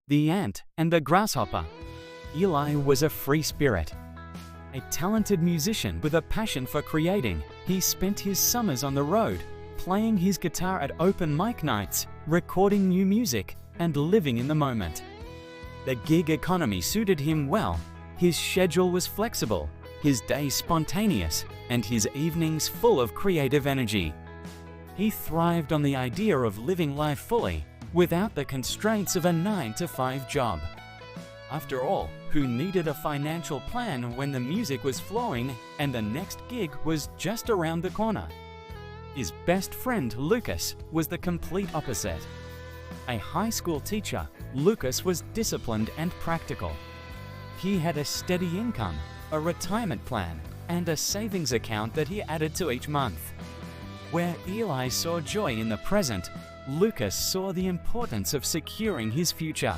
The Ant and the Grasshopper. Eli was a free spirit. A talented musician with a passion for creating, he spent his summers on the road, playing his guitar at open mic nights, recording new music, and living in the moment. The gig economy suited him well. His schedule was flexible, his days spontaneous, and his evenings full of creative energy. He thrived on the idea of living life fully, without the constraints of a 9-to-5 job. After all, who needed a financial plan when the music was flowing and the next gig was just around the corner? His best friend, Lucas, was the complete opposite. A high school teacher, Lucas was disciplined and practical. He had a steady income, a retirement plan, and a savings account that he added to each month. Where Eli saw joy in the present, Lucas saw the importance of securing his future.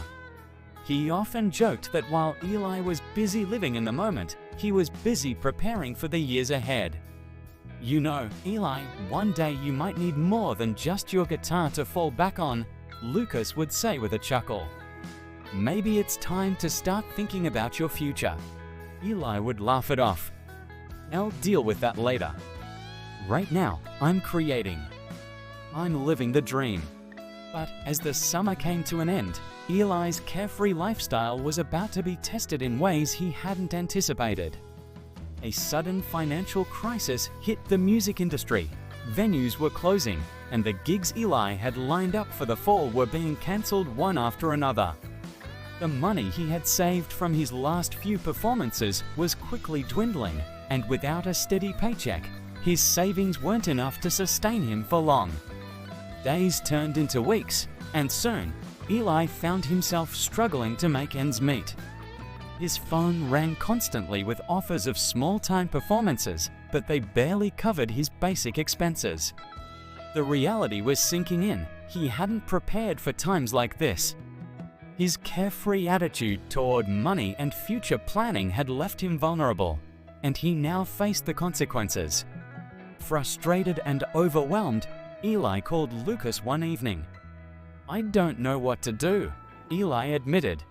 He often joked that while Eli was busy living in the moment, he was busy preparing for the years ahead. You know, Eli, one day you might need more than just your guitar to fall back on, Lucas would say with a chuckle. Maybe it's time to start thinking about your future. Eli would laugh it off. I'll deal with that later. Right now, I'm creating. I'm living the dream. But as the summer came to an end, Eli's carefree lifestyle was about to be tested in ways he hadn't anticipated. A sudden financial crisis hit the music industry. Venues were closing, and the gigs Eli had lined up for the fall were being cancelled one after another. The money he had saved from his last few performances was quickly dwindling, and without a steady paycheck, his savings weren't enough to sustain him for long. Days turned into weeks, and soon, Eli found himself struggling to make ends meet. His phone rang constantly with offers of small-time performances, but they barely covered his basic expenses. The reality was sinking in. He hadn't prepared for times like this. His carefree attitude toward money and future planning had left him vulnerable, and he now faced the consequences. Frustrated and overwhelmed, Eli called Lucas one evening. "I don't know what to do," Eli admitted.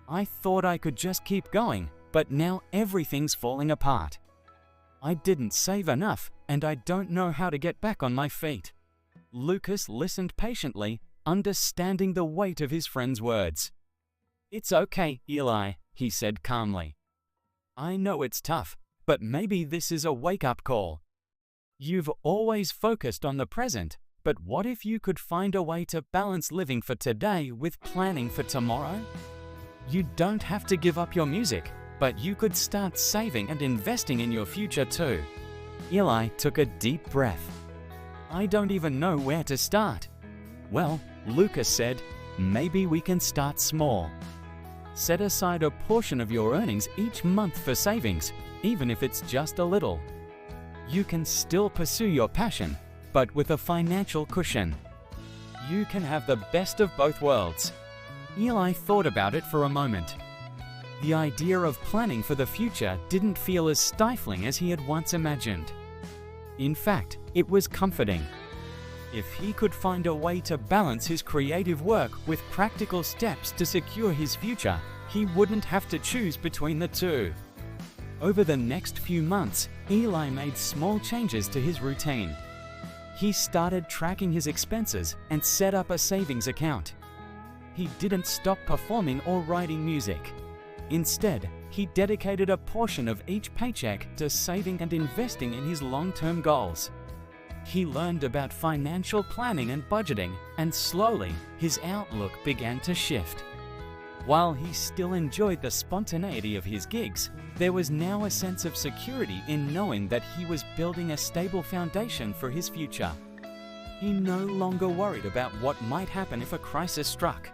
"I thought I could just keep going, but now everything's falling apart. I didn't save enough, and I don't know how to get back on my feet." Lucas listened patiently, understanding the weight of his friend's words. "It's okay, Eli," he said calmly. "I know it's tough, but maybe this is a wake-up call. You've always focused on the present, but what if you could find a way to balance living for today with planning for tomorrow? You don't have to give up your music, but you could start saving and investing in your future too." Eli took a deep breath. "I don't even know where to start." "Well," Lucas said, "maybe we can start small. Set aside a portion of your earnings each month for savings, even if it's just a little. You can still pursue your passion, but with a financial cushion. You can have the best of both worlds." Eli thought about it for a moment. The idea of planning for the future didn't feel as stifling as he had once imagined. In fact, it was comforting. If he could find a way to balance his creative work with practical steps to secure his future, he wouldn't have to choose between the two. Over the next few months, Eli made small changes to his routine. He started tracking his expenses and set up a savings account. He didn't stop performing or writing music. Instead, he dedicated a portion of each paycheck to saving and investing in his long-term goals. He learned about financial planning and budgeting, and slowly, his outlook began to shift. While he still enjoyed the spontaneity of his gigs, there was now a sense of security in knowing that he was building a stable foundation for his future. He no longer worried about what might happen if a crisis struck.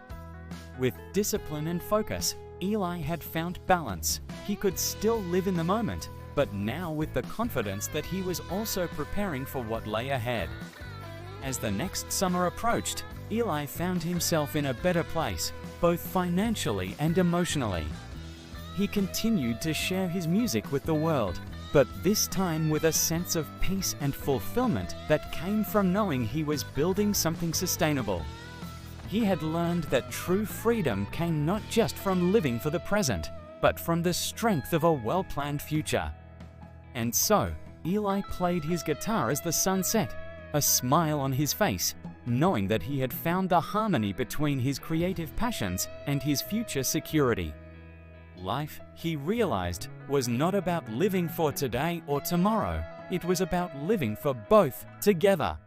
With discipline and focus, Eli had found balance. He could still live in the moment, but now with the confidence that he was also preparing for what lay ahead. As the next summer approached, Eli found himself in a better place, both financially and emotionally. He continued to share his music with the world, but this time with a sense of peace and fulfillment that came from knowing he was building something sustainable. He had learned that true freedom came not just from living for the present, but from the strength of a well-planned future. And so, Eli played his guitar as the sun set, a smile on his face, knowing that he had found the harmony between his creative passions and his future security. Life, he realized, was not about living for today or tomorrow. It was about living for both together.